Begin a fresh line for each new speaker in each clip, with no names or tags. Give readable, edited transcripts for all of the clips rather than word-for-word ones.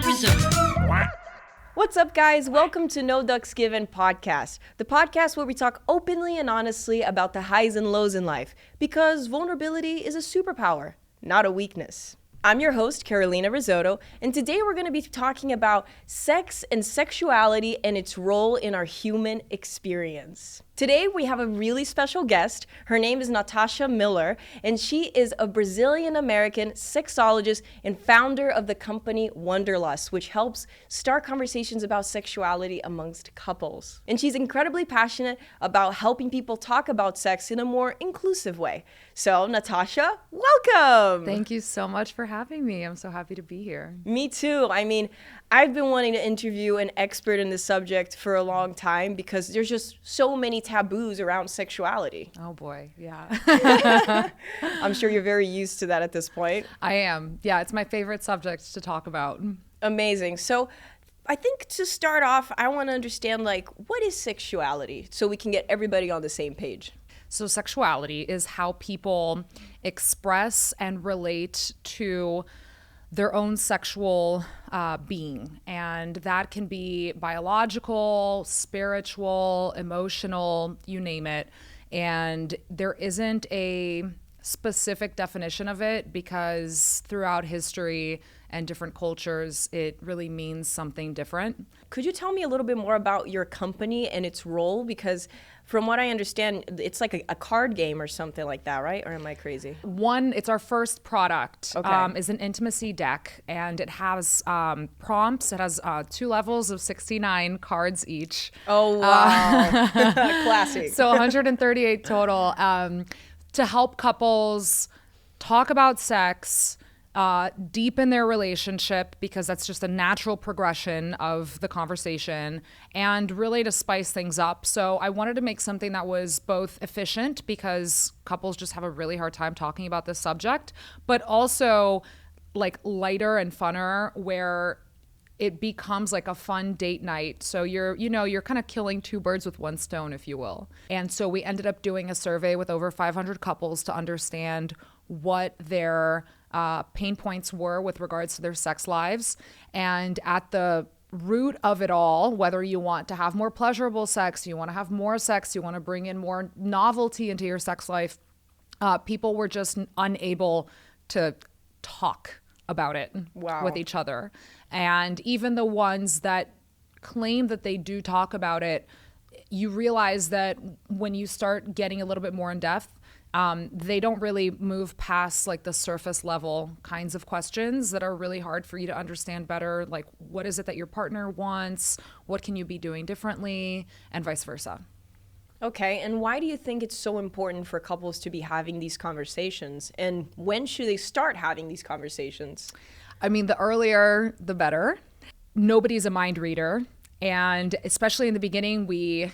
Carolina Risotto.
What's up, guys? Welcome to No Ducks Given podcast, the podcast where we talk openly and honestly about the highs and lows in life, because vulnerability is a superpower, not a weakness. I'm your host, Carolina Risotto, and today we're going to be talking about sex and sexuality and its role in our human experience. Today, we have a really special guest. Her name is Natassia Miller, and she is a Brazilian-American sexologist and founder of the company Wonderlust, which helps start conversations about sexuality amongst couples. And she's incredibly passionate about helping people talk about sex in a more inclusive way. So, Natassia, welcome!
Thank you so much for having me. I'm so happy to be here.
Me too. I mean, I've been wanting to interview an expert in this subject for a long time because there's just so many taboos around sexuality.
Oh boy, yeah.
I'm sure you're very used to that at this point.
I am. Yeah, it's my favorite subject to talk about.
Amazing. So I think to start off, I want to understand, what is sexuality so we can get everybody on the same page?
So sexuality is how people express and relate to their own sexual being. And that can be biological, spiritual, emotional, you name it. And there isn't a specific definition of it because throughout history and different cultures, it really means something different.
Could you tell me a little bit more about your company and its role? Because from what I understand, it's like a card game or something like that, right? Or am I crazy?
It's our first product,
Okay.
is an intimacy deck, and it has prompts. It has 2 levels of 69 cards each.
Oh, wow. Classic.
So 138 total to help couples talk about sex, deepen their relationship, because that's just a natural progression of the conversation, and really to spice things up. So I wanted to make something that was both efficient, because couples just have a really hard time talking about this subject, but also lighter and funner, where it becomes like a fun date night. So you're kind of killing 2 birds with 1 stone, if you will. And so we ended up doing a survey with over 500 couples to understand what their pain points were with regards to their sex lives. And at the root of it all, whether you want to have more pleasurable sex, you want to have more sex, you want to bring in more novelty into your sex life, people were just unable to talk about it with each other. And even the ones that claim that they do talk about it, you realize that when you start getting a little bit more in depth, they don't really move past the surface level kinds of questions that are really hard for you to understand better. Like, what is it that your partner wants? What can you be doing differently? And vice versa.
Okay, and why do you think it's so important for couples to be having these conversations? And when should they start having these conversations?
I mean, the earlier, the better. Nobody's a mind reader. And especially in the beginning, you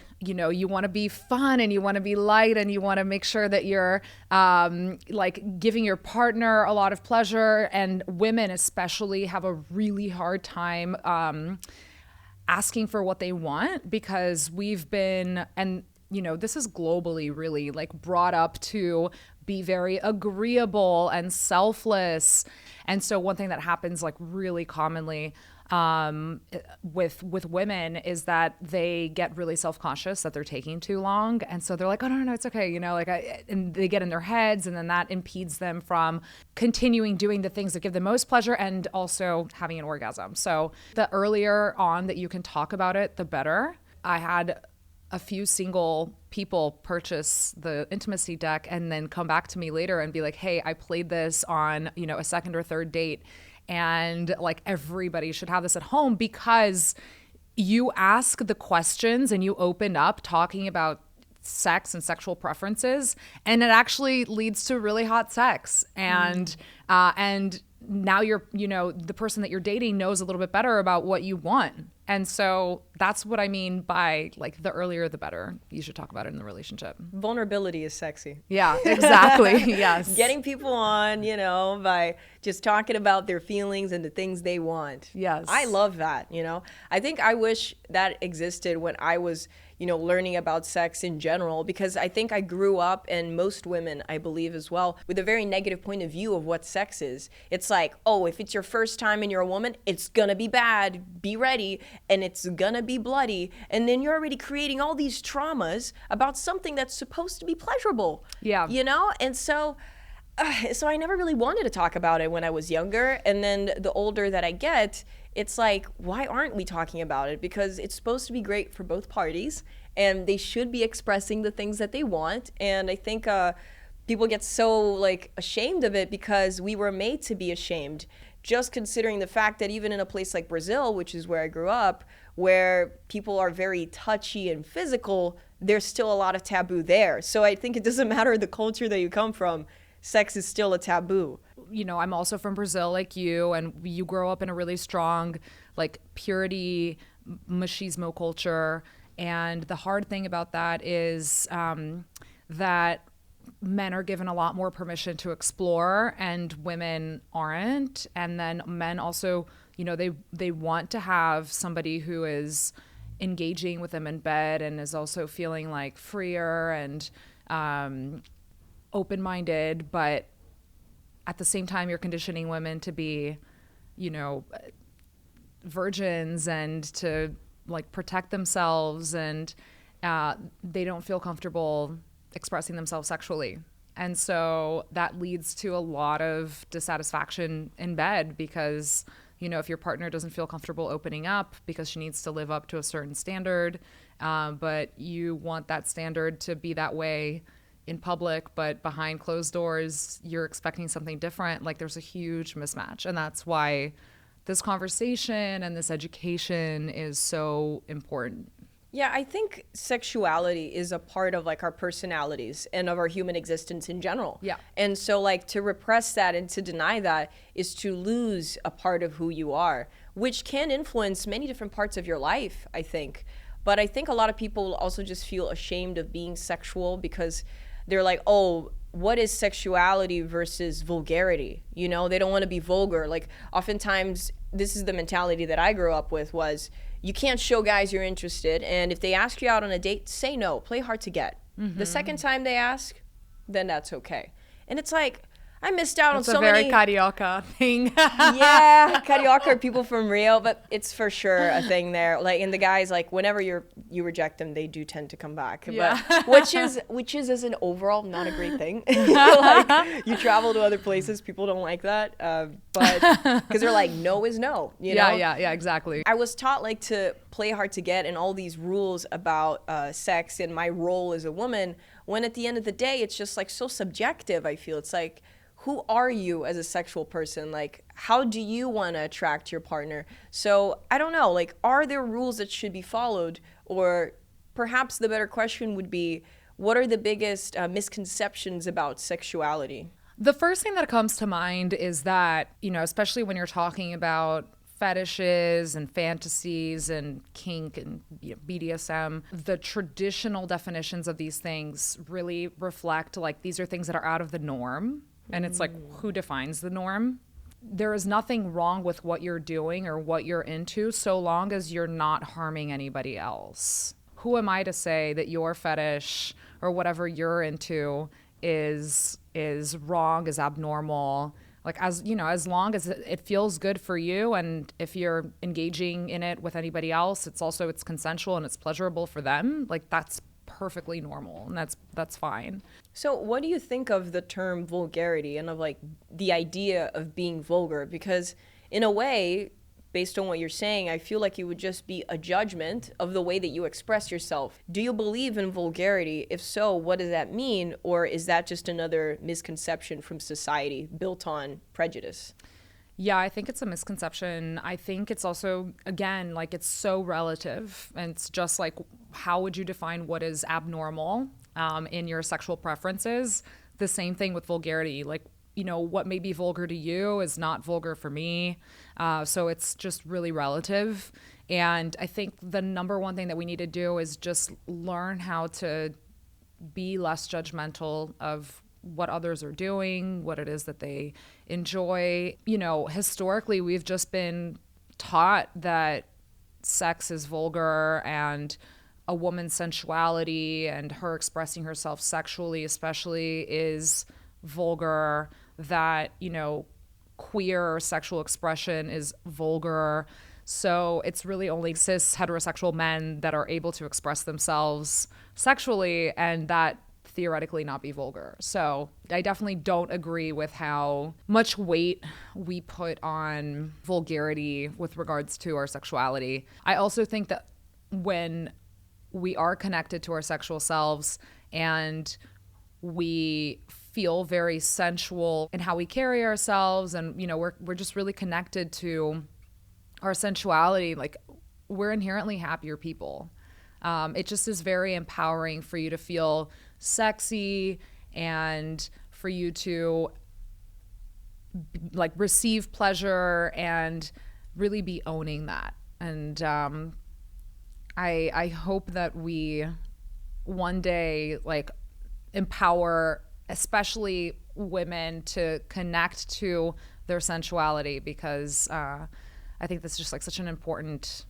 want to be fun and you want to be light and you want to make sure that you're giving your partner a lot of pleasure. And women especially have a really hard time asking for what they want, because we've been, and this is globally really brought up to be very agreeable and selfless. And so one thing that happens really commonly with women is that they get really self-conscious that they're taking too long. And so they're like, oh, no, it's okay. And they get in their heads, and then that impedes them from continuing doing the things that give the most pleasure and also having an orgasm. So the earlier on that you can talk about it, the better. I had a few single people purchase the intimacy deck and then come back to me later and be like, hey, I played this on, a second or third date. And everybody should have this at home, because you ask the questions and you open up talking about sex and sexual preferences, and it actually leads to really hot sex. And now the person that you're dating knows a little bit better about what you want. And so that's what I mean by the earlier the better. You should talk about it in the relationship.
Vulnerability is sexy.
Yeah, exactly. Yes.
Getting people on, by just talking about their feelings and the things they want.
Yes.
I love that, I think I wish that existed when I was, learning about sex in general, because I think I grew up, and most women, I believe as well, with a very negative point of view of what sex is. It's like, oh, if it's your first time and you're a woman, it's gonna be bad, be ready, and it's gonna be bloody. And then you're already creating all these traumas about something that's supposed to be pleasurable.
Yeah.
And so I never really wanted to talk about it when I was younger. And then the older that I get, it's like, why aren't we talking about it? Because it's supposed to be great for both parties, and they should be expressing the things that they want. And I think people get so like ashamed of it because we were made to be ashamed. Just considering the fact that even in a place like Brazil, which is where I grew up, where people are very touchy and physical, there's still a lot of taboo there. So I think it doesn't matter the culture that you come from, sex is still a taboo.
I'm also from Brazil like you, and you grow up in a really strong, like, purity, machismo culture. And the hard thing about that is that men are given a lot more permission to explore and women aren't. And then men also, they want to have somebody who is engaging with them in bed and is also feeling like freer and open-minded, but at the same time you're conditioning women to be, virgins and to like protect themselves, and they don't feel comfortable expressing themselves sexually. And so that leads to a lot of dissatisfaction in bed because, if your partner doesn't feel comfortable opening up because she needs to live up to a certain standard, but you want that standard to be that way in public, but behind closed doors, you're expecting something different. Like, there's a huge mismatch. And that's why this conversation and this education is so important.
Yeah, I think sexuality is a part of like our personalities and of our human existence in general.
Yeah.
And so like to repress that and to deny that is to lose a part of who you are, which can influence many different parts of your life, I think. But I think a lot of people also just feel ashamed of being sexual because they're like, oh, what is sexuality versus vulgarity? They don't want to be vulgar. Like, oftentimes, this is the mentality that I grew up with was, you can't show guys you're interested, and if they ask you out on a date, say no, play hard to get. Mm-hmm. The second time they ask, then that's okay. And it's like, I missed out on so many.
It's a very carioca thing.
Yeah, carioca are people from Rio, but it's for sure a thing there. Like, and the guys, like, whenever you reject them, they do tend to come back.
Yeah.
But which is as an overall not a great thing. Like, you travel to other places, people don't like that, but because they're like, no is no.
Yeah, exactly.
I was taught like to play hard to get and all these rules about sex and my role as a woman. When at the end of the day, it's just like so subjective. I feel it's like, who are you as a sexual person? Like, how do you want to attract your partner? So I don't know, like, are there rules that should be followed? Or perhaps the better question would be, what are the biggest misconceptions about sexuality?
The first thing that comes to mind is that, especially when you're talking about fetishes and fantasies and kink and BDSM, the traditional definitions of these things really reflect like these are things that are out of the norm. And it's like, who defines the norm? There is nothing wrong with what you're doing or what you're into so long as you're not harming anybody else. Who am I to say that your fetish or whatever you're into is wrong, is abnormal? Like, as long as it feels good for you, and if you're engaging in it with anybody else, it's consensual and it's pleasurable for them, like, that's perfectly normal, and that's fine.
So what do you think of the term vulgarity and of like the idea of being vulgar? Because in a way, based on what you're saying, I feel like it would just be a judgment of the way that you express yourself. Do you believe in vulgarity? If so, what does that mean? Or is that just another misconception from society built on prejudice?
Yeah, I think it's a misconception. I think it's also, again, like, it's so relative. And it's just like, how would you define what is abnormal in your sexual preferences? The same thing with vulgarity. Like, what may be vulgar to you is not vulgar for me. So it's just really relative. And I think the number one thing that we need to do is just learn how to be less judgmental of what others are doing, what it is that they enjoy. Historically, we've just been taught that sex is vulgar and a woman's sensuality and her expressing herself sexually especially is vulgar, that, you know, queer sexual expression is vulgar. So it's really only cis heterosexual men that are able to express themselves sexually, and that theoretically not be vulgar. So I definitely don't agree with how much weight we put on vulgarity with regards to our sexuality. I also think that when we are connected to our sexual selves and we feel very sensual in how we carry ourselves, and, you know, we're just really connected to our sensuality, like, we're inherently happier people. It just is very empowering for you to feel sexy and for you to like receive pleasure and really be owning that. And I hope that we one day like empower especially women to connect to their sensuality, because I think that's just like such an important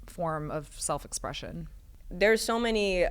form of self-expression.
There's so many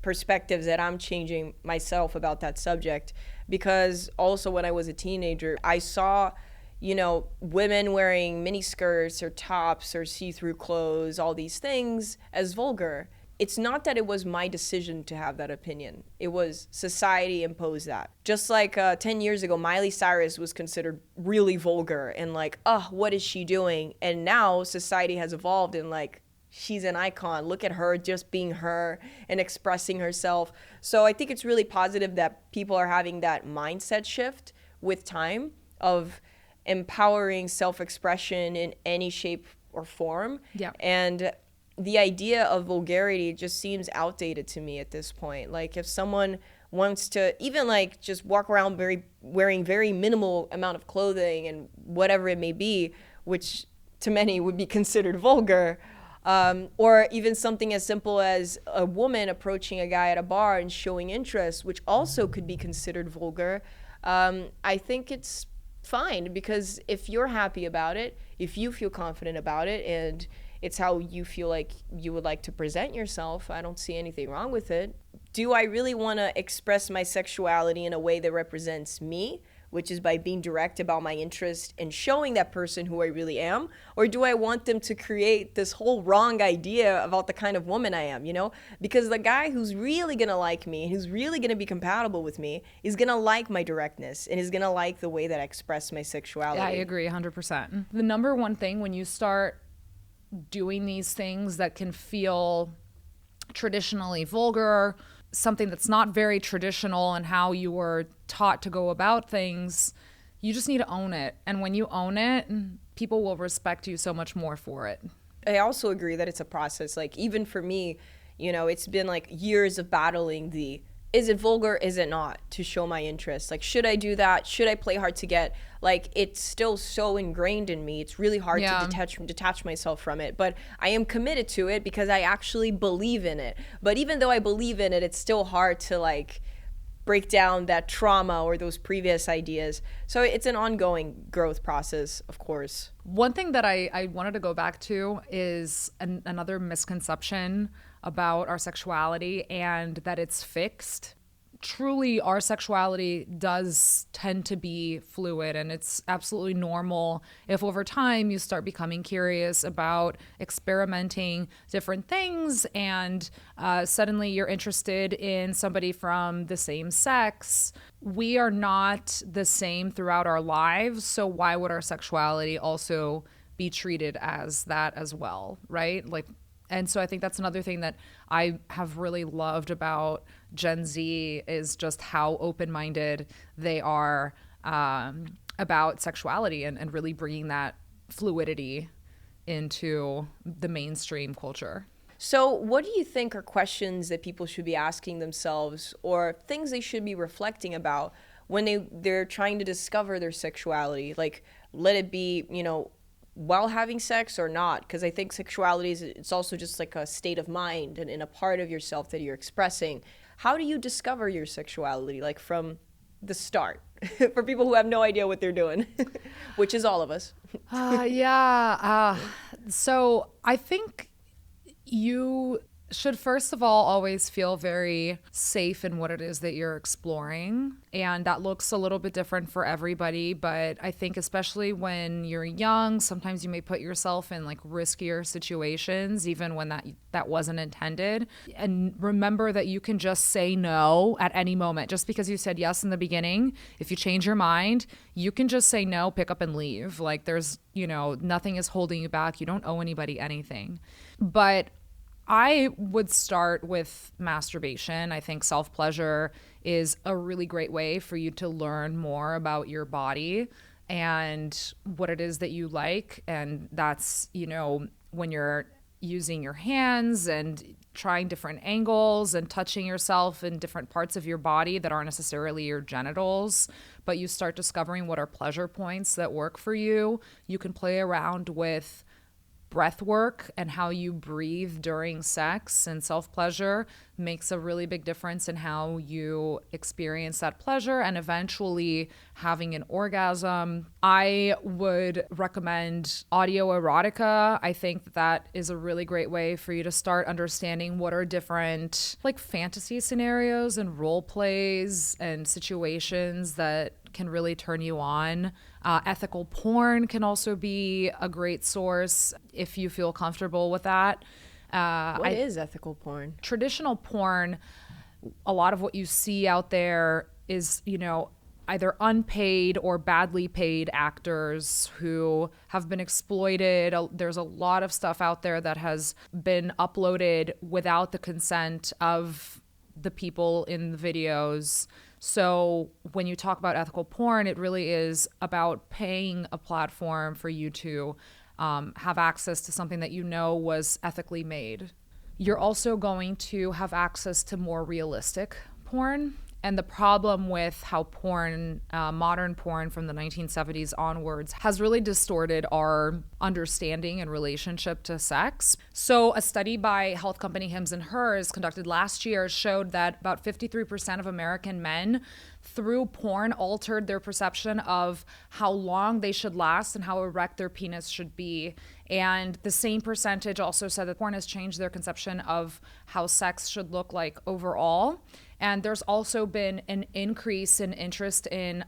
perspectives that I'm changing myself about that subject, because also when I was a teenager, I saw, you know, women wearing mini skirts or tops or see-through clothes, all these things, as vulgar. It's not that it was my decision to have that opinion. It was society imposed that. Just like 10 years ago, Miley Cyrus was considered really vulgar and like, oh, what is she doing? And now society has evolved and like, she's an icon. Look at her just being her and expressing herself. So I think it's really positive that people are having that mindset shift with time of empowering self-expression in any shape or form.
Yeah.
And the idea of vulgarity just seems outdated to me at this point. Like if someone wants to even like just walk around wearing very minimal amount of clothing and whatever it may be, which to many would be considered vulgar, or even something as simple as a woman approaching a guy at a bar and showing interest, which also could be considered vulgar, I think it's fine, because if you're happy about it, if you feel confident about it, and it's how you feel like you would like to present yourself, I don't see anything wrong with it. Do I really want to express my sexuality in a way that represents me, which is by being direct about my interest and showing that person who I really am? Or do I want them to create this whole wrong idea about the kind of woman I am, you know? Because the guy who's really going to like me, who's really going to be compatible with me, is going to like my directness and is going to like the way that I express my sexuality.
Yeah, I agree 100%. The number one thing when you start doing these things that can feel traditionally vulgar, something that's not very traditional and how you were taught to go about things, you just need to own it. And when you own it, people will respect you so much more for it.
I also agree that it's a process. Like even for me, you know, it's been like years of battling the, is it vulgar, is it not, to show my interest? Like, should I do that? Should I play hard to get? Like, it's still so ingrained in me. It's really hard to detach myself from it. But I am committed to it because I actually believe in it. But even though I believe in it, it's still hard to like break down that trauma or those previous ideas. So it's an ongoing growth process, of course.
One thing that I wanted to go back to is another misconception about our sexuality, and that it's fixed. Truly, our sexuality does tend to be fluid, and it's absolutely normal if over time you start becoming curious about experimenting different things, and suddenly you're interested in somebody from the same sex. We are not the same throughout our lives, so why would our sexuality also be treated as that as well, right? Like, and so I think that's another thing that I have really loved about Gen Z is just how open-minded they are about sexuality and really bringing that fluidity into the mainstream culture.
So what do you think are questions that people should be asking themselves, or things they should be reflecting about when they're trying to discover their sexuality? Like, let it be, you know, while having sex or not? Because I think sexuality it's also just like a state of mind and a part of yourself that you're expressing. How do you discover your sexuality, like from the start, for people who have no idea what they're doing, which is all of us?
So I think you should first of all always feel very safe in what it is that you're exploring. And that looks a little bit different for everybody. But I think especially when you're young, sometimes you may put yourself in like riskier situations, even when that wasn't intended. And remember that you can just say no at any moment. Just because you said yes in the beginning, if you change your mind, you can just say no, pick up and leave. Like there's, nothing is holding you back. You don't owe anybody anything. But I would start with masturbation. I think self-pleasure is a really great way for you to learn more about your body and what it is that you like. And that's, when you're using your hands and trying different angles and touching yourself in different parts of your body that aren't necessarily your genitals, but you start discovering what are pleasure points that work for you. You can play around with breath work and how you breathe during sex, and self-pleasure makes a really big difference in how you experience that pleasure and eventually having an orgasm. I would recommend audio erotica. I think that is a really great way for you to start understanding what are different like fantasy scenarios and role plays and situations that can really turn you on. Ethical porn can also be a great source if you feel comfortable with that.
What is ethical porn?
Traditional porn, a lot of what you see out there is, either unpaid or badly paid actors who have been exploited. There's a lot of stuff out there that has been uploaded without the consent of the people in the videos. So when you talk about ethical porn, it really is about paying a platform for you to have access to something that was ethically made. You're also going to have access to more realistic porn. And the problem with how porn, modern porn from the 1970s onwards, has really distorted our understanding and relationship to sex. So a study by health company Hims and Hers conducted last year showed that about 53% of American men through porn altered their perception of how long they should last and how erect their penis should be. And the same percentage also said that porn has changed their conception of how sex should look like overall. And there's also been an increase in interest in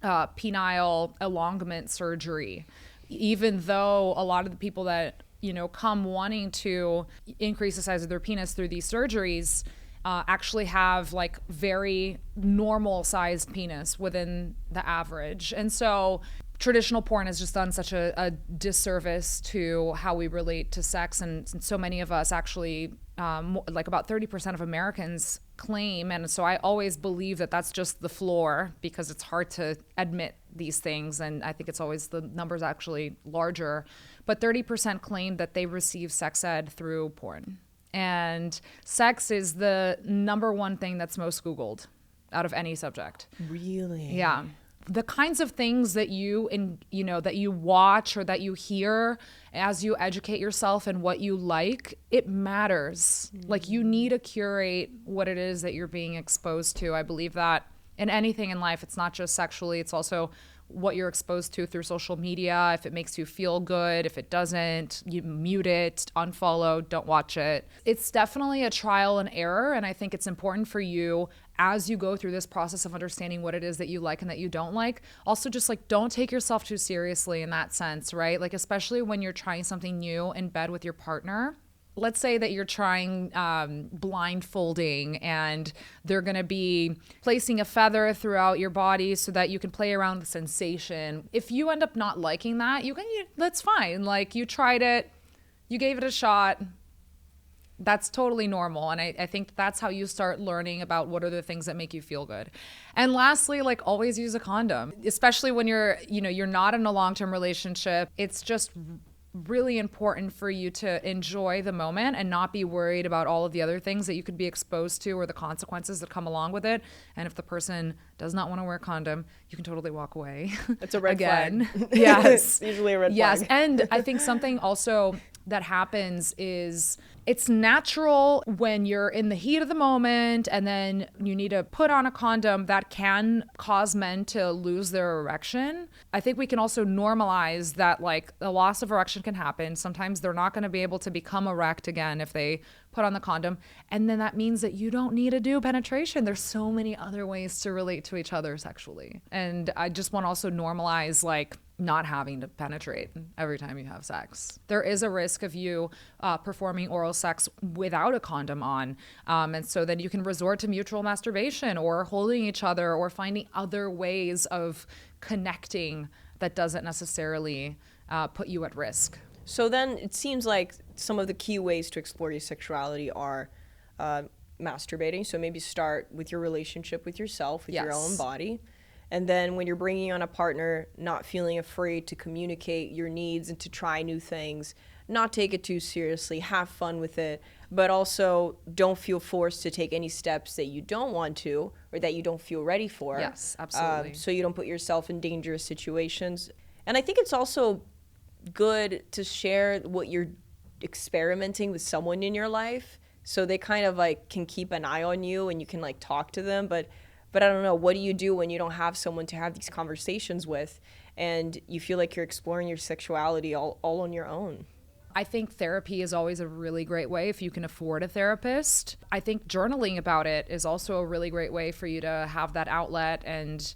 penile elongament surgery, even though a lot of the people that, come wanting to increase the size of their penis through these surgeries actually have like very normal sized penis within the average. And so traditional porn has just done such a disservice to how we relate to sex. And so many of us actually, like about 30% of Americans claim, and so I always believe that that's just the floor because it's hard to admit these things, and I think it's always the numbers actually larger, but 30% claim that they receive sex ed through porn. And sex is the number one thing that's most Googled out of any subject.
Really?
Yeah. The kinds of things that that you watch or that you hear as you educate yourself and what you like, it matters. Like you need to curate what it is that you're being exposed to. I believe that in anything in life, it's not just sexually, it's also what you're exposed to through social media. If it makes you feel good, if it doesn't, you mute it, unfollow, don't watch it. It's definitely a trial and error. And I think it's important for you as you go through this process of understanding what it is that you like and that you don't like. Also just like, don't take yourself too seriously in that sense, right? Like, especially when you're trying something new in bed with your partner. Let's say that you're trying blindfolding and they're going to be placing a feather throughout your body so that you can play around with the sensation. If you end up not liking that, that's fine. Like you tried it, you gave it a shot. That's totally normal. And I think that's how you start learning about what are the things that make you feel good. And lastly, like always use a condom, especially when you're not in a long-term relationship. It's just really important for you to enjoy the moment and not be worried about all of the other things that you could be exposed to or the consequences that come along with it. And if the person does not want to wear a condom, you can totally walk away.
It's a red flag.
Yes.
It's usually a red flag.
Yes. And I think something also that happens is it's natural when you're in the heat of the moment and then you need to put on a condom that can cause men to lose their erection. I think we can also normalize that like a loss of erection can happen. Sometimes they're not going to be able to become erect again if they put on the condom. And then that means that you don't need to do penetration. There's so many other ways to relate to each other sexually. And I just want to also normalize like not having to penetrate every time you have sex. There is a risk of you performing oral sex without a condom on. And so then you can resort to mutual masturbation or holding each other or finding other ways of connecting that doesn't necessarily put you at risk.
So then it seems like some of the key ways to explore your sexuality are masturbating. So maybe start with your relationship with yourself, with your own body. And then when you're bringing on a partner, not feeling afraid to communicate your needs and to try new things, not take it too seriously, have fun with it, but also don't feel forced to take any steps that you don't want to or that you don't feel ready for.
Yes, absolutely.
So you don't put yourself in dangerous situations. And I think it's also good to share what you're experimenting with someone in your life so they kind of like can keep an eye on you and you can like talk to them. But I don't know, what do you do when you don't have someone to have these conversations with and you feel like you're exploring your sexuality all on your own?
I think therapy is always a really great way if you can afford a therapist. I think journaling about it is also a really great way for you to have that outlet. And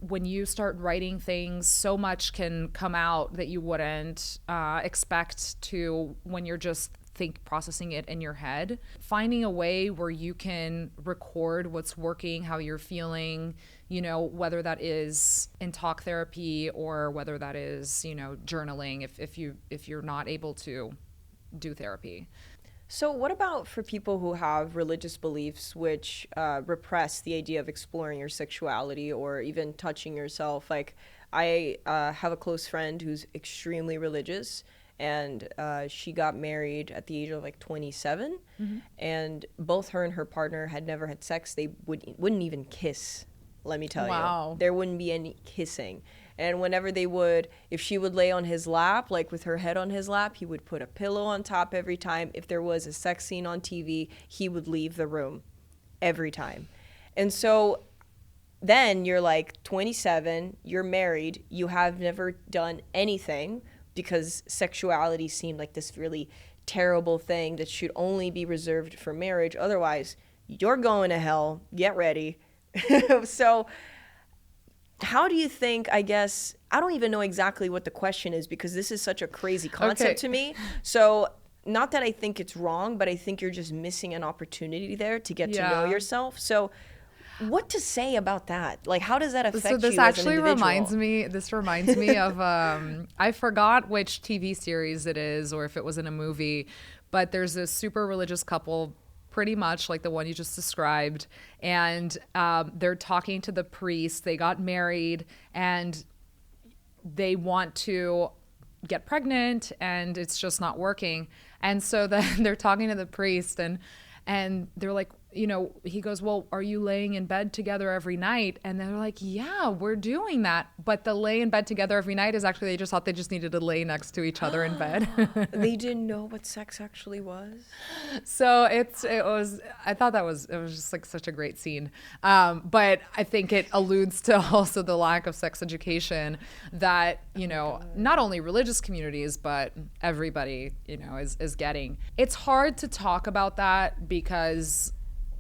when you start writing things, so much can come out that you wouldn't expect to when you're just processing it in your head. Finding a way where you can record what's working, how you're feeling, you know, whether that is in talk therapy or whether that is, you know, journaling if you're not able to do therapy.
So what about for people who have religious beliefs which repress the idea of exploring your sexuality or even touching yourself? Like I have a close friend who's extremely religious, and she got married at the age of like 27, and both her and her partner had never had sex. They wouldn't even kiss, let me tell you. There wouldn't be any kissing. And whenever they would, if she would lay on his lap, like with her head on his lap, he would put a pillow on top every time. If there was a sex scene on TV, he would leave the room every time. And so then you're like 27, you're married, you have never done anything because sexuality seemed like this really terrible thing that should only be reserved for marriage. Otherwise, you're going to hell. Get ready. So how do you think, I guess, I don't even know exactly what the question is because this is such a crazy concept to me. So not that I think it's wrong, but I think you're just missing an opportunity there to get to know yourself. So what to say about that? Like, how does that affect you as an individual?
So this actually reminds me of, I forgot which TV series it is or if it was in a movie, but there's this super religious couple, pretty much like the one you just described, and they're talking to the priest. They got married and they want to get pregnant and it's just not working. And so then they're talking to the priest and they're like, you know, he goes, well, are you laying in bed together every night? And they're like, yeah, we're doing that. But the lay in bed together every night is actually, they just thought they just needed to lay next to each other in bed.
They didn't know what sex actually was.
So I thought it was just like such a great scene. But I think it alludes to also the lack of sex education that, you know, not only religious communities, but everybody, you know, is getting. It's hard to talk about that because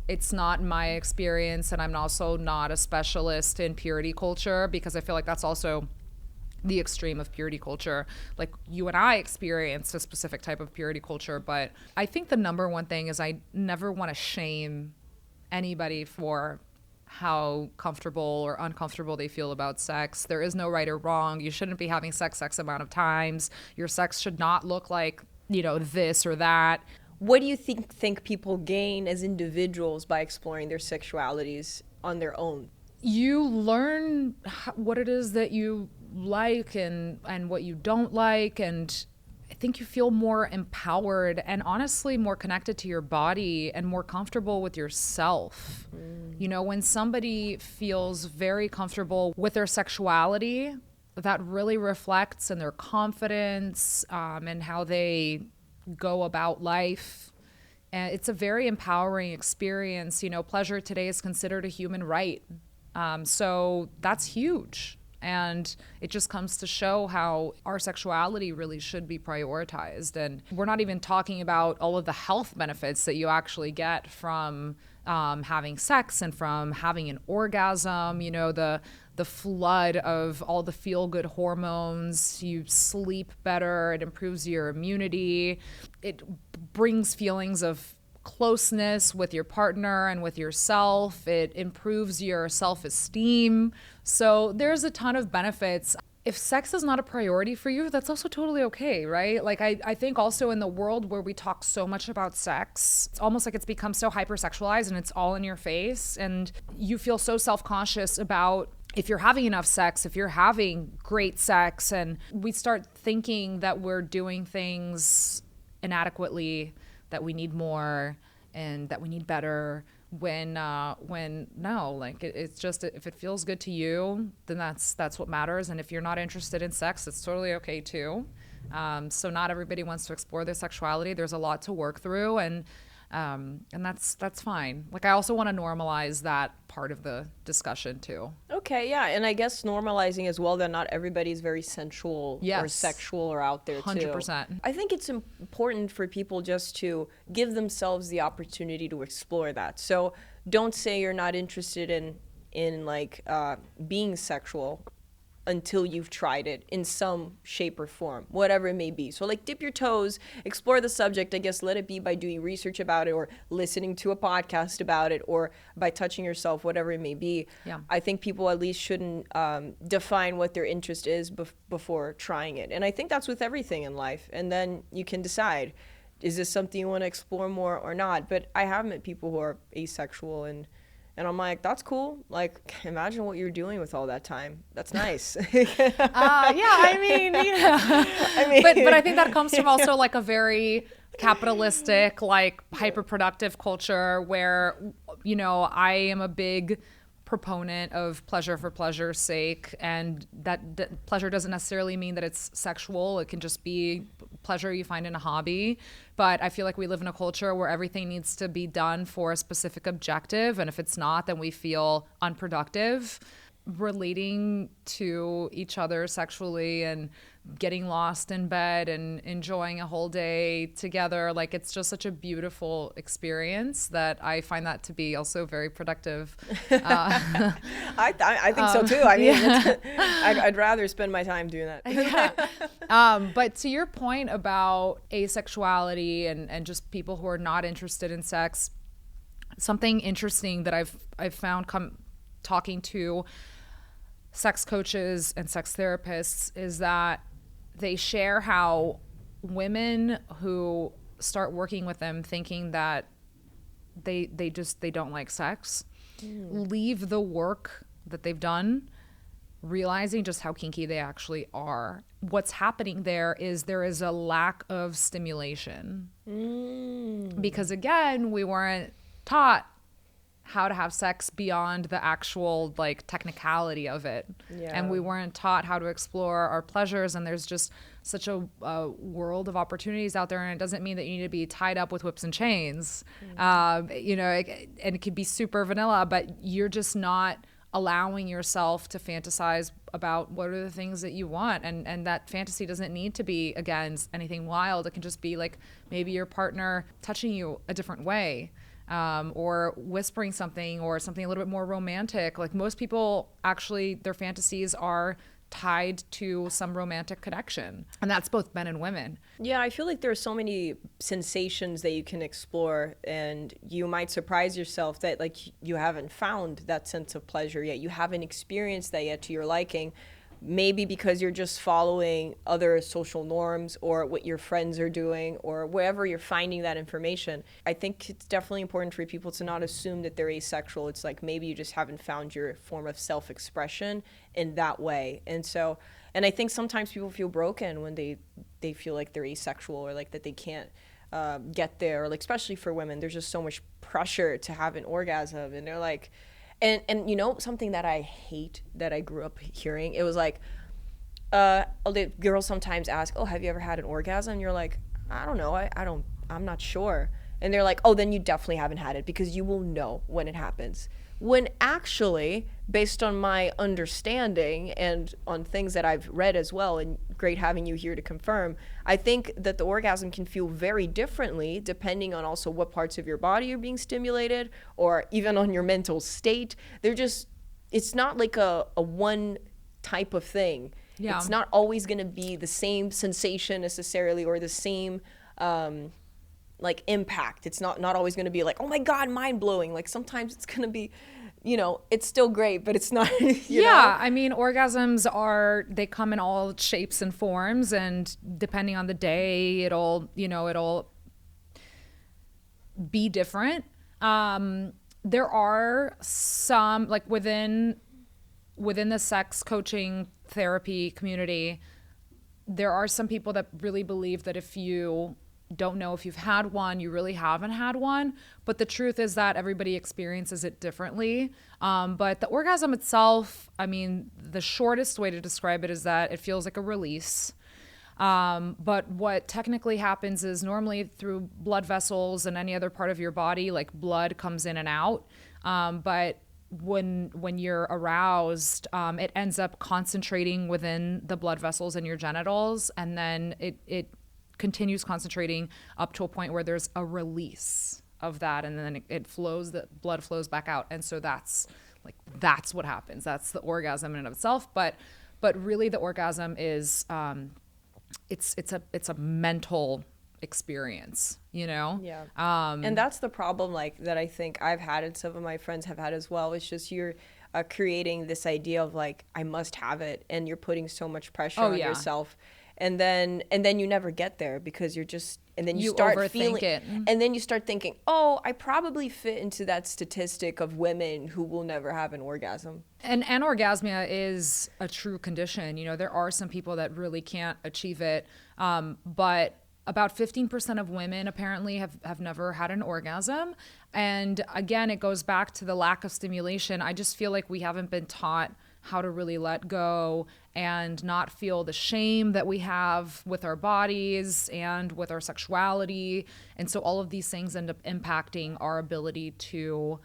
it's not my experience, and I'm also not a specialist in purity culture because I feel like that's also the extreme of purity culture. Like you and I experienced a specific type of purity culture, but I think the number one thing is I never want to shame anybody for how comfortable or uncomfortable they feel about sex. There is no right or wrong. You shouldn't be having sex amount of times. Your sex should not look like, you know, this or that.
What do you think people gain as individuals by exploring their sexualities on their own?
You learn what it is that you like and what you don't like, and I think you feel more empowered and honestly more connected to your body and more comfortable with yourself. You know, when somebody feels very comfortable with their sexuality, that really reflects in their confidence, and how they go about life. And it's a very empowering experience. You know, pleasure today is considered a human right. So that's huge. And it just comes to show how our sexuality really should be prioritized. And we're not even talking about all of the health benefits that you actually get from having sex and from having an orgasm. You know, the flood of all the feel-good hormones. You sleep better. It improves your immunity. It brings feelings of closeness with your partner and with yourself. It improves your self-esteem. So there's a ton of benefits. If sex is not a priority for you, that's also totally okay, right? Like I think also in the world where we talk so much about sex, it's almost like it's become so hypersexualized and it's all in your face. And you feel so self-conscious about if you're having enough sex, if you're having great sex, and we start thinking that we're doing things inadequately, that we need more and that we need better, when no, like it's just, if it feels good to you, then that's what matters. And if you're not interested in sex, it's totally okay too. So not everybody wants to explore their sexuality. There's a lot to work through, and that's fine. Like I also want to normalize that part of the discussion too.
Okay, yeah, and I guess normalizing as well that not everybody's very sensual or sexual or out there too.
100%.
I think it's important for people just to give themselves the opportunity to explore that. So don't say you're not interested in like being sexual until you've tried it in some shape or form, whatever it may be. So like dip your toes, explore the subject, I guess let it be by doing research about it or listening to a podcast about it or by touching yourself, whatever it may be.
Yeah.
I think people at least shouldn't define what their interest is before trying it. And I think that's with everything in life. And then you can decide, is this something you want to explore more or not? But I have met people who are asexual and I'm like, that's cool. Like, imagine what you're doing with all that time. That's nice.
Yeah, I mean, but I think that comes from also like a very capitalistic, like hyperproductive culture where, you know, I am a big proponent of pleasure for pleasure's sake, and that pleasure doesn't necessarily mean that it's sexual. It can just be pleasure you find in a hobby. But I feel like we live in a culture where everything needs to be done for a specific objective, and if it's not, then we feel unproductive. Relating to each other sexually and getting lost in bed and enjoying a whole day together, like it's just such a beautiful experience that I find that to be also very productive.
I think so too. I mean, I'd rather spend my time doing that.
Yeah. But to your point about asexuality and just people who are not interested in sex, something interesting that I've found talking to sex coaches and sex therapists is that they share how women who start working with them thinking that they don't like sex leave the work that they've done realizing just how kinky they actually are. What's happening there is a lack of stimulation. Because again, we weren't taught how to have sex beyond the actual like technicality of it. Yeah. And we weren't taught how to explore our pleasures, and there's just such a world of opportunities out there, and it doesn't mean that you need to be tied up with whips and chains. You know, and it could be super vanilla, but you're just not allowing yourself to fantasize about what are the things that you want, and that fantasy doesn't need to be, again, anything wild. It can just be like maybe your partner touching you a different way. Or whispering something or something a little bit more romantic. Like most people actually, their fantasies are tied to some romantic connection, and that's both men and women.
Yeah, I feel like there are so many sensations that you can explore, and you might surprise yourself that like you haven't found that sense of pleasure yet. You haven't experienced that yet to your liking. Maybe because you're just following other social norms or what your friends are doing or wherever you're finding that information. I think it's definitely important for people to not assume that they're asexual. It's like maybe you just haven't found your form of self-expression in that way. And I think sometimes people feel broken when they feel like they're asexual or like that they can't get there. Or like, especially for women, there's just so much pressure to have an orgasm, and they're like, And you know, something that I hate that I grew up hearing, it was like, the girls sometimes ask, oh, have you ever had an orgasm? And you're like, I don't know. I'm not sure. And they're like, oh, then you definitely haven't had it because you will know when it happens. When actually, based on my understanding and on things that I've read as well, and great having you here to confirm, I think that the orgasm can feel very differently depending on also what parts of your body are being stimulated or even on your mental state. It's not like a one type of thing.
Yeah.
It's not always going to be the same sensation necessarily or the same like impact. It's not always going to be like, oh my God, mind blowing. Like sometimes it's going to be, it's still great, but it's not, you know?
I mean, orgasms they come in all shapes and forms, and depending on the day, it'll be different. There are some, like within the sex coaching therapy community, there are some people that really believe that if you don't know if you've had one, you really haven't had one. But the truth is that everybody experiences it differently. But the orgasm itself, I mean, the shortest way to describe it is that it feels like a release. But what technically happens is normally through blood vessels and any other part of your body, like blood comes in and out. But when you're aroused, it ends up concentrating within the blood vessels in your genitals, and then it continues concentrating up to a point where there's a release of that, and then the blood flows back out. And so that's what happens. That's the orgasm in and of itself. But really the orgasm is, it's a mental experience,
Yeah. And that's the problem, like, that I think I've had and some of my friends have had as well. It's just you're creating this idea of like, I must have it, and you're putting so much pressure on yourself. And then you never get there because you're just, and then you start feeling
it.
And then you start thinking, oh, I probably fit into that statistic of women who will never have an orgasm.
And anorgasmia is a true condition. There are some people that really can't achieve it. But about 15% of women apparently have never had an orgasm. And again, it goes back to the lack of stimulation. I just feel like we haven't been taught how to really let go and not feel the shame that we have with our bodies and with our sexuality. And so all of these things end up impacting our ability to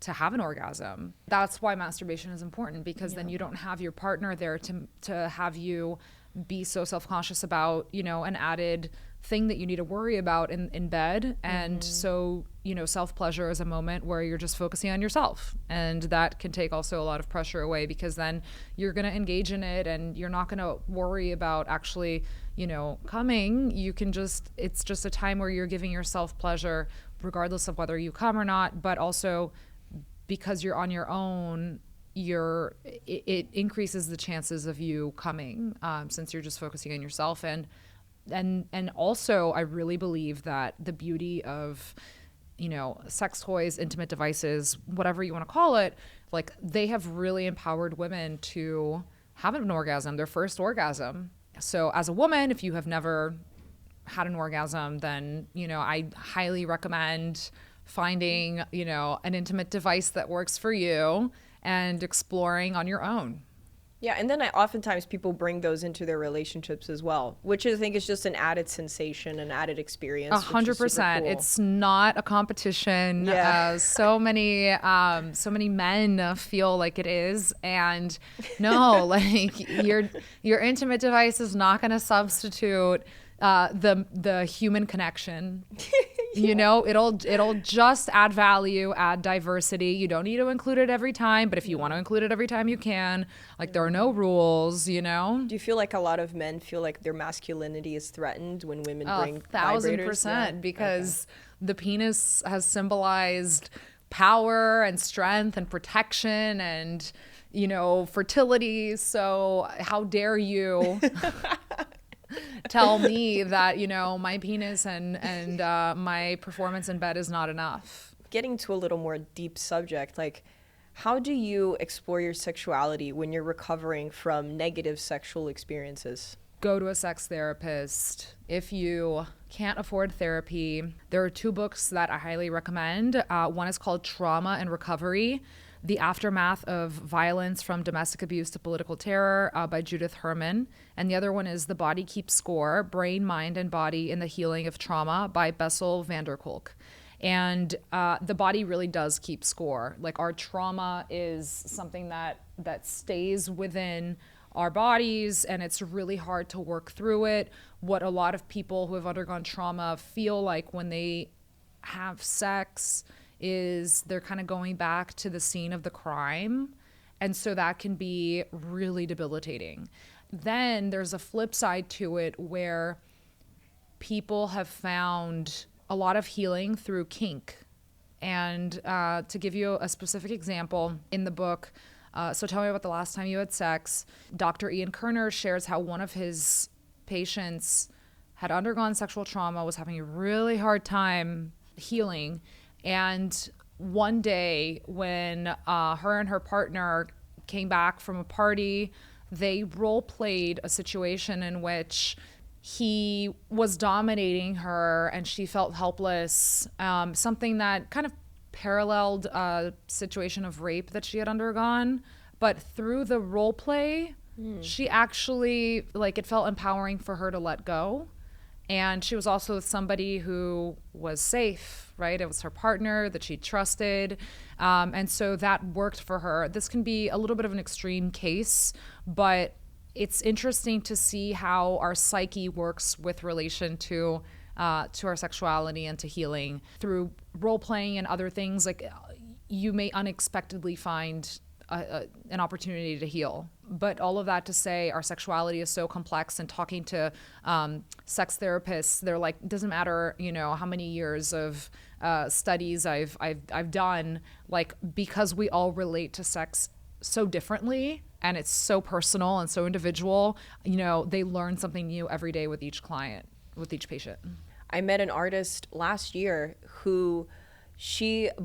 have an orgasm. That's why masturbation is important, because then you don't have your partner there to have you be so self-conscious about, an added thing that you need to worry about in bed. And so, self-pleasure is a moment where you're just focusing on yourself. And that can take also a lot of pressure away, because then you're going to engage in it and you're not going to worry about actually, coming. It's just a time where you're giving yourself pleasure regardless of whether you come or not, but also because you're on your own, it increases the chances of you coming, since you're just focusing on yourself. And also, I really believe that the beauty of, sex toys, intimate devices, whatever you want to call it, like, they have really empowered women to have an orgasm, their first orgasm. So as a woman, if you have never had an orgasm, then, I highly recommend finding, an intimate device that works for you and exploring on your own.
Yeah, and then oftentimes people bring those into their relationships as well, which I think is just an added sensation, an added experience.
100%. Cool. It's not a competition.
Yeah.
So many men feel like it is, and no, like your intimate device is not going to substitute the human connection. It'll just add value, add diversity. You don't need to include it every time, but if you want to include it every time, you can. Like, there are no rules, Do
you feel like a lot of men feel like their masculinity is threatened when women bring vibrators?
1,000%, yeah. Because the penis has symbolized power and strength and protection and, fertility. So how dare you tell me that, my penis and my performance in bed is not enough.
Getting to a little more deep subject, like, how do you explore your sexuality when you're recovering from negative sexual experiences?
Go to a sex therapist. If you can't afford therapy, there are 2 books that I highly recommend. One is called Trauma and Recovery The Aftermath of Violence from Domestic Abuse to Political Terror by Judith Herman. And the other one is The Body Keeps Score, Brain, Mind, and Body in the Healing of Trauma by Bessel van der Kolk. And the body really does keep score. Like, our trauma is something that stays within our bodies, and it's really hard to work through it. What a lot of people who have undergone trauma feel like when they have sex is they're kind of going back to the scene of the crime. And so that can be really debilitating. Then there's a flip side to it where people have found a lot of healing through kink. And to give you a specific example in the book, So Tell Me About the Last Time You Had Sex, Dr. Ian Kerner shares how one of his patients had undergone sexual trauma, was having a really hard time healing. And one day when her and her partner came back from a party, they role played a situation in which he was dominating her and she felt helpless, something that kind of paralleled a situation of rape that she had undergone. But through the role play, she actually, like, it felt empowering for her to let go. And she was also with somebody who was safe, right? It was her partner that she trusted. And so that worked for her. This can be a little bit of an extreme case, but it's interesting to see how our psyche works with relation to our sexuality and to healing through role playing and other things. Like, you may unexpectedly find an opportunity to heal. But all of that to say, our sexuality is so complex, and talking to sex therapists, they're like, it doesn't matter, how many years of studies I've done, like, because we all relate to sex so differently and it's so personal and so individual, they learn something new every day with each client, with each patient.
I met an artist last year who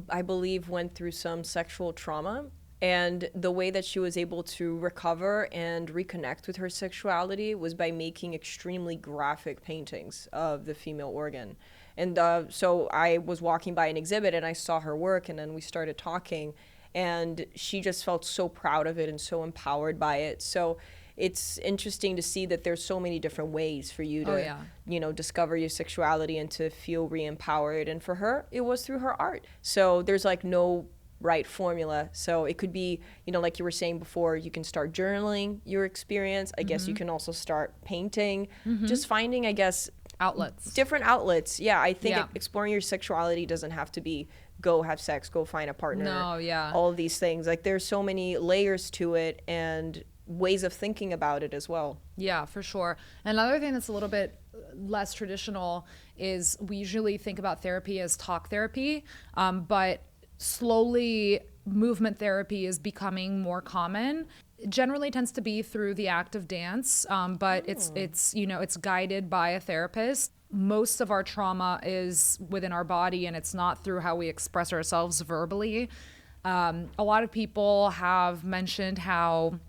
I believe, went through some sexual trauma. And the way that she was able to recover and reconnect with her sexuality was by making extremely graphic paintings of the female organ. And so I was walking by an exhibit and I saw her work, and then we started talking, and she just felt so proud of it and so empowered by it. So it's interesting to see that there's so many different ways for you to, discover your sexuality and to feel re-empowered. And for her, it was through her art. So there's like no right formula. So it could be, like you were saying before, you can start journaling your experience. I guess you can also start painting, just finding, I guess, different outlets. Yeah, I think exploring your sexuality doesn't have to be go have sex, go find a partner.
No, yeah.
All of these things. Like, there's so many layers to it and ways of thinking about it as well.
Yeah, for sure. Another thing that's a little bit less traditional is we usually think about therapy as talk therapy, but slowly movement therapy is becoming more common. It generally tends to be through the act of dance, but it's guided by a therapist. Most of our trauma is within our body, and it's not through how we express ourselves verbally. A lot of people have mentioned how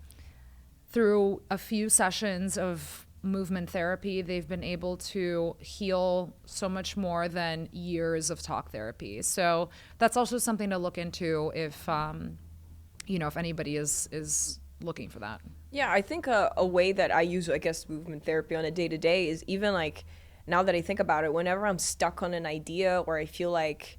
through a few sessions of movement therapy, they've been able to heal so much more than years of talk therapy. So that's also something to look into if anybody is looking for that.
Yeah, I think a way that I use, I guess, movement therapy on a day-to-day is even like, now that I think about it, whenever I'm stuck on an idea or I feel like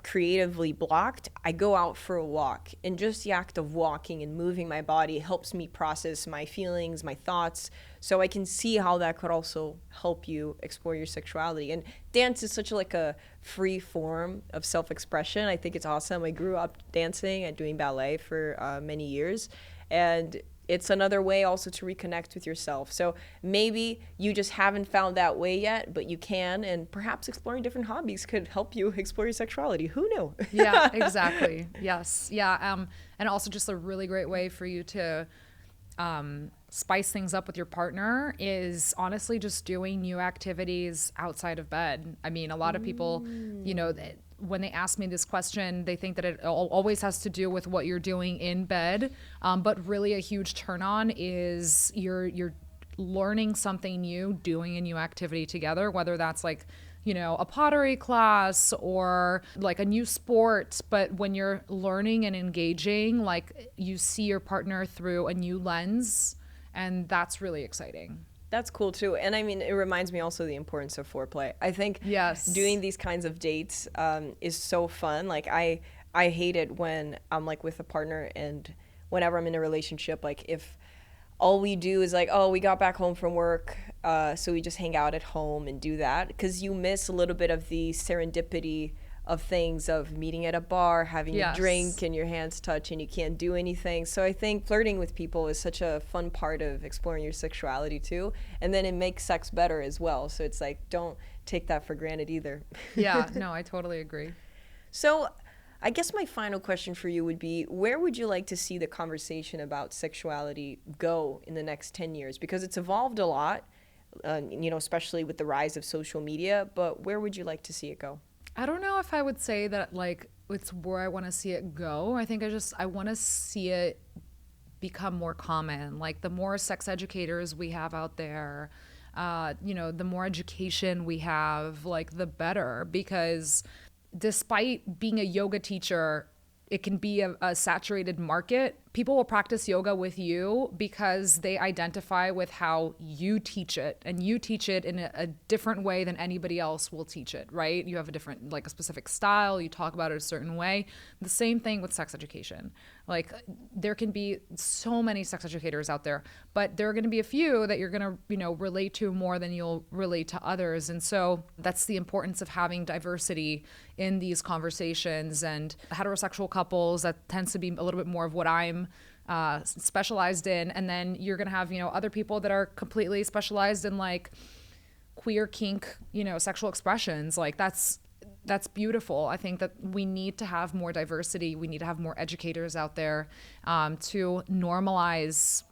creatively blocked, I go out for a walk. And just the act of walking and moving my body helps me process my feelings, my thoughts. So I can see how that could also help you explore your sexuality. And dance is such like a free form of self-expression. I think it's awesome. I grew up dancing and doing ballet for many years. And it's another way also to reconnect with yourself. So maybe you just haven't found that way yet, but you can, and perhaps exploring different hobbies could help you explore your sexuality. Who knew?
Yeah, exactly. Yes. Yeah. And also just a really great way for you to spice things up with your partner is honestly just doing new activities outside of bed. I mean, a lot of people, when they ask me this question, they think that it always has to do with what you're doing in bed. But really a huge turn on is you're learning something new, doing a new activity together, whether that's like, a pottery class or like a new sport. But when you're learning and engaging, like you see your partner through a new lens, and that's really exciting.
That's cool too. And I mean, it reminds me also the importance of foreplay. I think doing these kinds of dates is so fun. Like I hate it when I'm like with a partner, and whenever I'm in a relationship, like if all we do is like, oh, we got back home from work, so we just hang out at home and do that, because you miss a little bit of the serendipity of things, of meeting at a bar, having a drink and your hands touch and you can't do anything. So I think flirting with people is such a fun part of exploring your sexuality too, and then it makes sex better as well. So it's like, don't take that for granted either.
Yeah, no, I totally agree.
So I guess my final question for you would be, where would you like to see the conversation about sexuality go in the next 10 years? Because it's evolved a lot, especially with the rise of social media, but where would you like to see it go?
I don't know if I would say that like it's where I want to see it go. I think I want to see it become more common. Like the more sex educators we have out there, the more education we have, like the better, because despite being a yoga teacher, it can be a saturated market. People will practice yoga with you because they identify with how you teach it, and you teach it in a different way than anybody else will teach it, right? You have a specific style, you talk about it a certain way. The same thing with sex education. Like there can be so many sex educators out there, but there are going to be a few that you're going to, relate to more than you'll relate to others. And so that's the importance of having diversity in these conversations. And heterosexual couples, that tends to be a little bit more of what I'm specialized in. And then you're going to have, other people that are completely specialized in like queer kink, sexual expressions. Like that's beautiful. I think that we need to have more diversity. We need to have more educators out there to normalize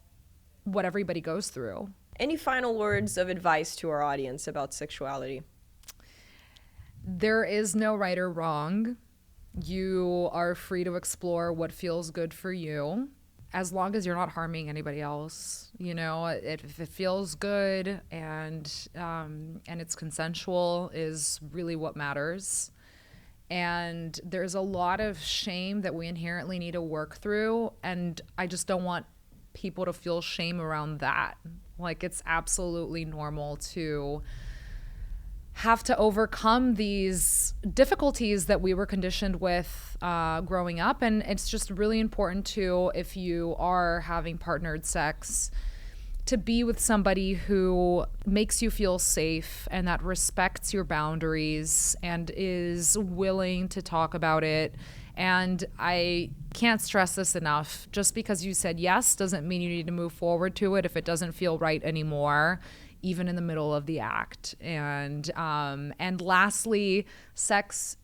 what everybody goes through.
Any final words of advice to our audience about sexuality?
There is no right or wrong. You are free to explore what feels good for you, as long as you're not harming anybody else. If it feels good and it's consensual is really what matters. And there's a lot of shame that we inherently need to work through, and I just don't want people to feel shame around that. Like it's absolutely normal to have to overcome these difficulties that we were conditioned with growing up. And it's just really important to, if you are having partnered sex, to be with somebody who makes you feel safe and that respects your boundaries and is willing to talk about it. And I can't stress this enough. Just because you said yes doesn't mean you need to move forward to it if it doesn't feel right anymore, even in the middle of the act. And lastly, sex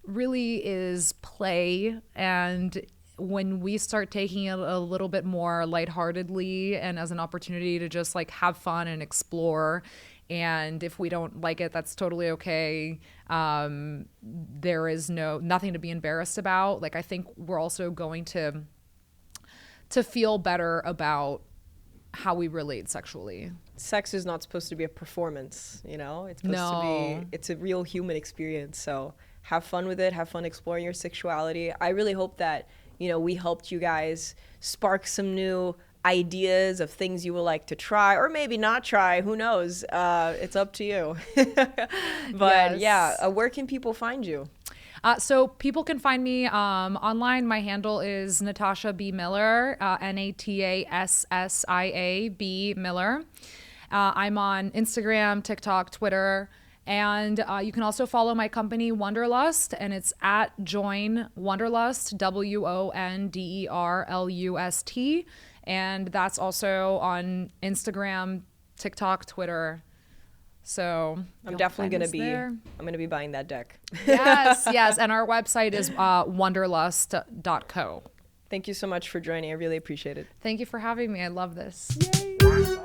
really is play. And when we start taking it a little bit more lightheartedly and as an opportunity to just like have fun and explore, and if we don't like it, that's totally okay. There is nothing to be embarrassed about. Like I think we're also going to feel better about how we relate sexually.
Sex is not supposed to be a performance, it's supposed to be, it's a real human experience. So have fun with it, have fun exploring your sexuality. I really hope that, we helped you guys spark some new ideas of things you would like to try, or maybe not try, who knows? It's up to you. But where can people find you?
So people can find me online. My handle is Natassia B. Miller, Natassia B. Miller. I'm on Instagram, TikTok, Twitter, and you can also follow my company Wonderlust, and it's at Join Wonderlust, WONDERLUST, and that's also on Instagram, TikTok, Twitter. So
I'm definitely going to be buying that deck.
Yes. And our website is wonderlust.co.
Thank you so much for joining. I really appreciate it.
Thank you for having me. I love this.
Yay.